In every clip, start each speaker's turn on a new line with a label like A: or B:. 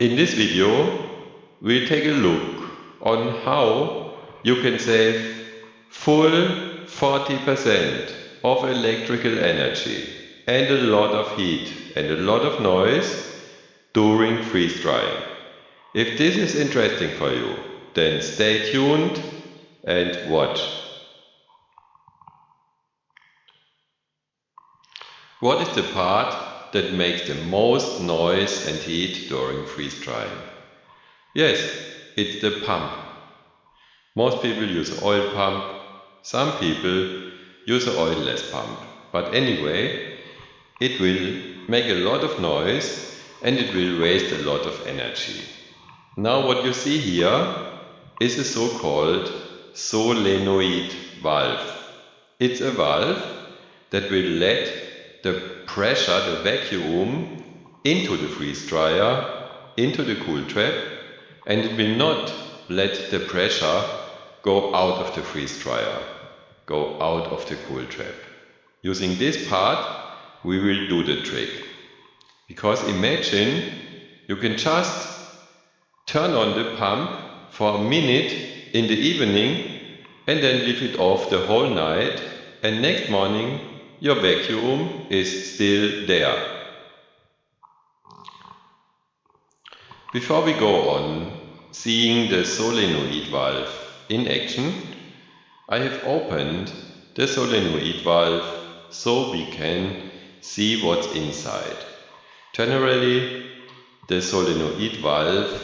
A: In this video, we'll take a look on how you can save full 40% of electrical energy and a lot of heat and a lot of noise during freeze drying. If this is interesting for you, then stay tuned and watch. What is the part that makes the most noise and heat during freeze drying? Yes, it's the pump. Most people use an oil pump, some people use an oil-less pump. But anyway, it will make a lot of noise and it will waste a lot of energy. Now what you see here is a so-called solenoid-valve. It's a valve that will let the pressure, the vacuum, into the freeze dryer, into the cool trap, and it will not let the pressure go out of the freeze dryer, go out of the cool trap. Using this part, we will do the trick. Because imagine you can just turn on the pump for a minute in the evening and then leave it off the whole night, and next morning your vacuum is still there. Before we go on seeing the solenoid valve in action, I have opened the solenoid valve so we can see what's inside. Generally, the solenoid valve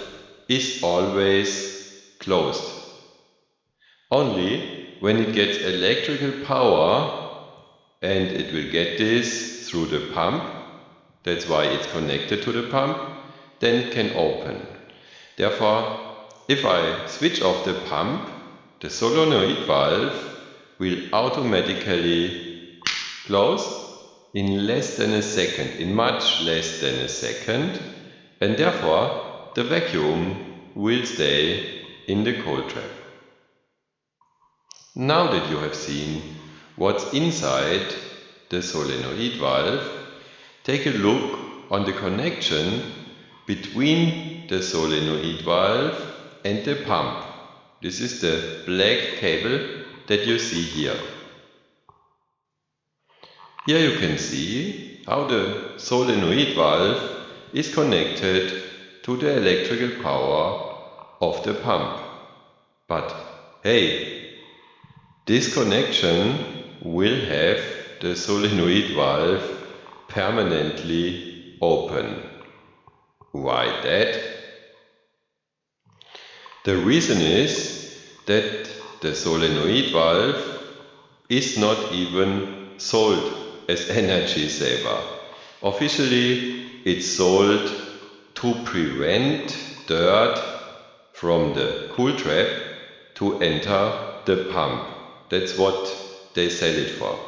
A: is always closed. Only when it gets electrical power, and it will get this through the pump, that's why it's connected to the pump, then it can open. Therefore, if I switch off the pump, the solenoid valve will automatically close in less than a second, in much less than a second, and therefore the vacuum will stay in the cold trap. Now that you have seen what's inside the solenoid valve, take a look on the connection between the solenoid valve and the pump. This is the black cable that you see here. Here you can see how the solenoid valve is connected to the electrical power of the pump. But hey, this connection will have the solenoid valve permanently open. Why that? The reason is that the solenoid valve is not even sold as energy saver. Officially, it's sold to prevent dirt from the cool trap to enter the pump. That's what they sell it for.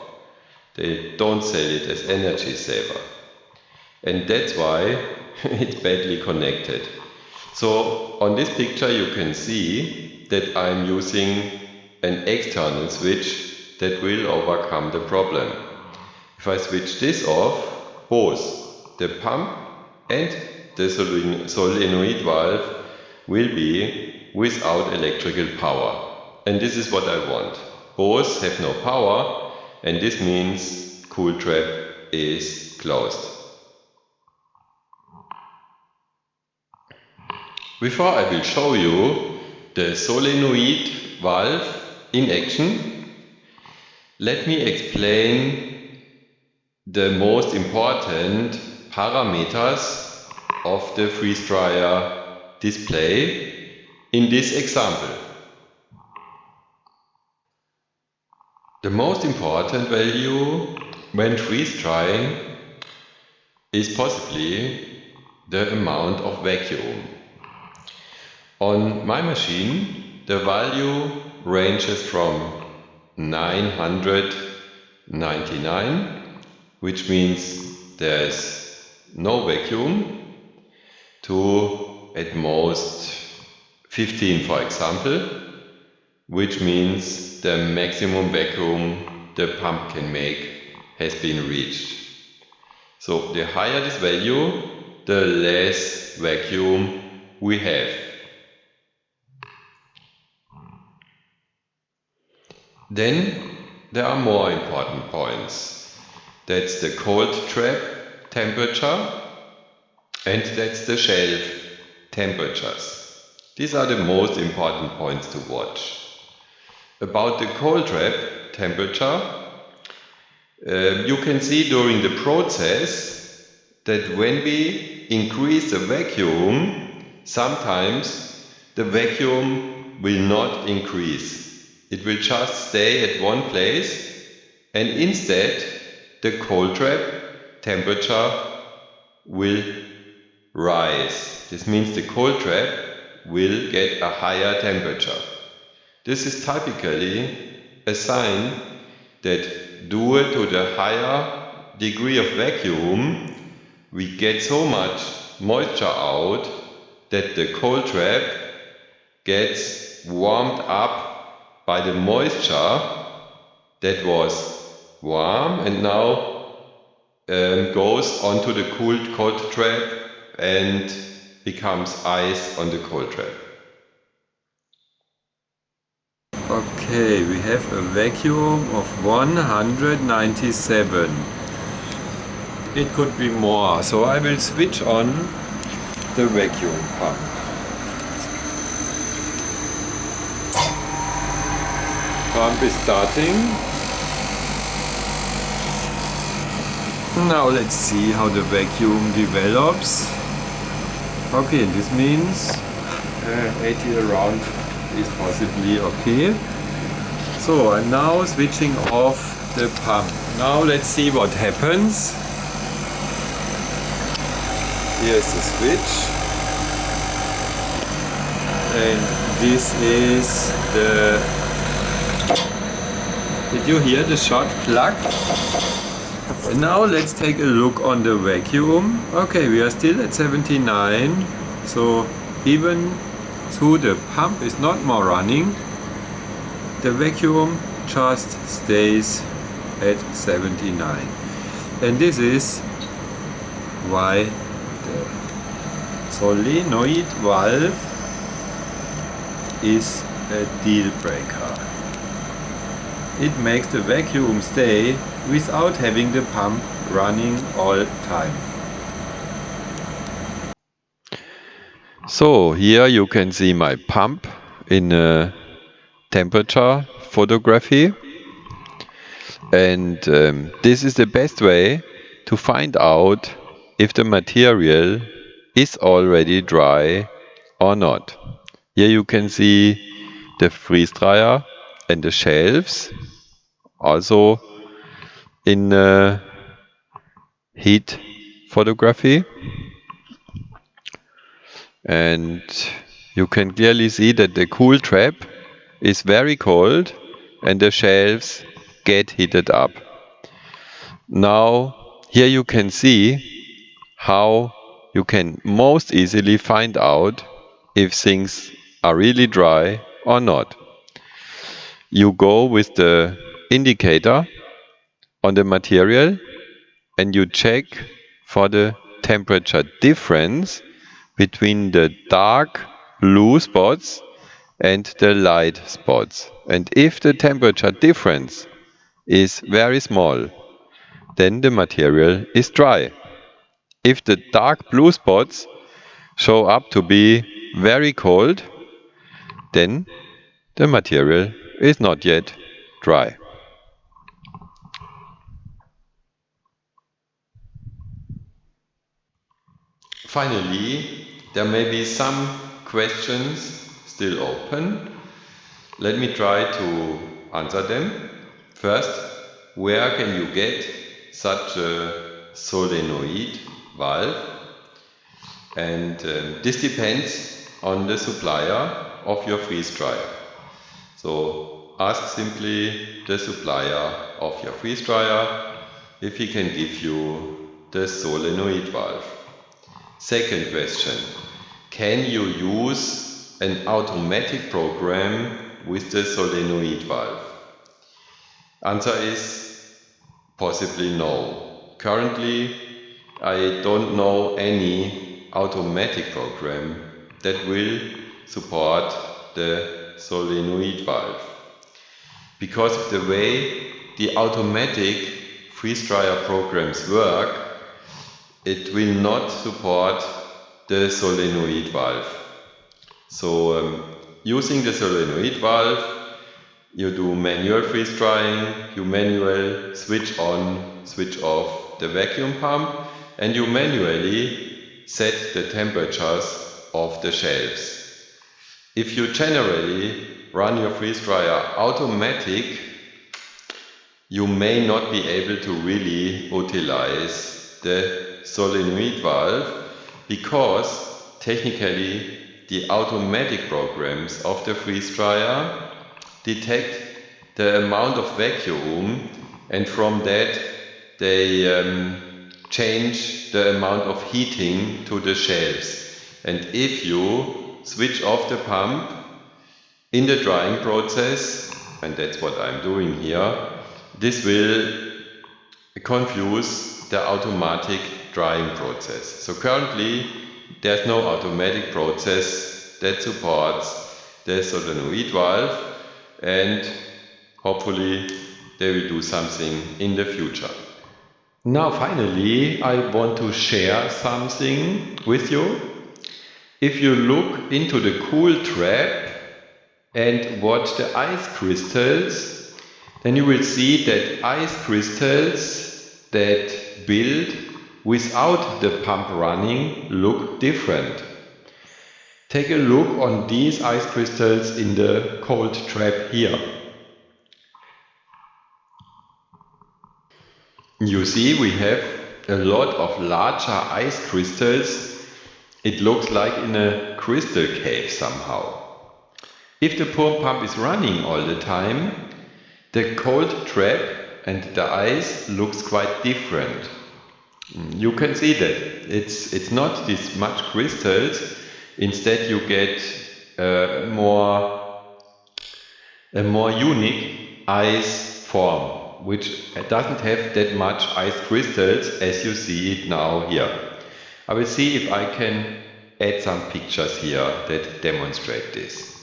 A: They don't sell it as energy saver. And that's why it's badly connected. So on this picture you can see that I'm using an external switch that will overcome the problem. If I switch this off, both the pump and the solenoid valve will be without electrical power. And this is what I want. Both have no power, and this means cool trap is closed. Before I will show you the solenoid valve in action, let me explain the most important parameters of the freeze dryer display in this example. The most important value when freeze drying is possibly the amount of vacuum. On my machine, the value ranges from 999, which means there's no vacuum, to at most 15, for example, which means the maximum vacuum the pump can make has been reached. So the higher this value, the less vacuum we have. Then there are more important points. That's the cold trap temperature and that's the shelf temperatures. These are the most important points to watch. About the cold trap temperature, you can see during the process that when we increase the vacuum, sometimes the vacuum will not increase. It will just stay at one place and instead the cold trap temperature will rise. This means the cold trap will get a higher temperature. This is typically a sign that due to the higher degree of vacuum, we get so much moisture out that the cold trap gets warmed up by the moisture that was warm and now goes onto the cold trap and becomes ice on the cold trap. Okay, we have a vacuum of 197. It could be more, so I will switch on the vacuum pump. Pump is starting. Now let's see how the vacuum develops. Okay, this means 80 around is possibly okay. So I'm now switching off the pump. Now let's see what happens. Here's the switch. And this is the... Did you hear the shot plug? And now let's take a look on the vacuum. Okay, we are still at 79. So even though the pump is not more running, the vacuum just stays at 79. And this is why the solenoid valve is a deal breaker. It makes the vacuum stay without having the pump running all the time. So here you can see my pump in a temperature photography, and this is the best way to find out if the material is already dry or not. Here you can see the freeze dryer and the shelves also in heat photography, and you can clearly see that the cool trap is very cold and the shelves get heated up. Now here you can see how you can most easily find out if things are really dry or not. You go with the indicator on the material and you check for the temperature difference between the dark blue spots and the light spots. And if the temperature difference is very small, then the material is dry. If the dark blue spots show up to be very cold, then the material is not yet dry. Finally, there may be some questions still open. Let me try to answer them. First, where can you get such a solenoid valve? And this depends on the supplier of your freeze dryer. So ask simply the supplier of your freeze dryer if he can give you the solenoid valve. Second question, can you use an automatic program with the solenoid valve? Answer is possibly no. Currently, I don't know any automatic program that will support the solenoid valve. Because of the way the automatic freeze dryer programs work, it will not support the solenoid valve. So using the solenoid valve, you do manual freeze drying, you manually switch on, switch off the vacuum pump, and you manually set the temperatures of the shelves. If you generally run your freeze dryer automatic, you may not be able to really utilize the solenoid valve, because technically the automatic programs of the freeze dryer detect the amount of vacuum, and from that they change the amount of heating to the shelves. And if you switch off the pump in the drying process, and that's what I'm doing here, this will confuse the automatic drying process. So currently there's no automatic process that supports the solenoid valve, and hopefully they will do something in the future. Now finally I want to share something with you. If you look into the cool trap and watch the ice crystals, then you will see that ice crystals that build without the pump running look different. Take a look on these ice crystals in the cold trap here. You see, we have a lot of larger ice crystals. It looks like in a crystal cave somehow. If the pump is running all the time, the cold trap and the ice looks quite different. You can see that it's not this much crystals. Instead you get a more unique ice form, which doesn't have that much ice crystals as you see it now here. I will see if I can add some pictures here that demonstrate this.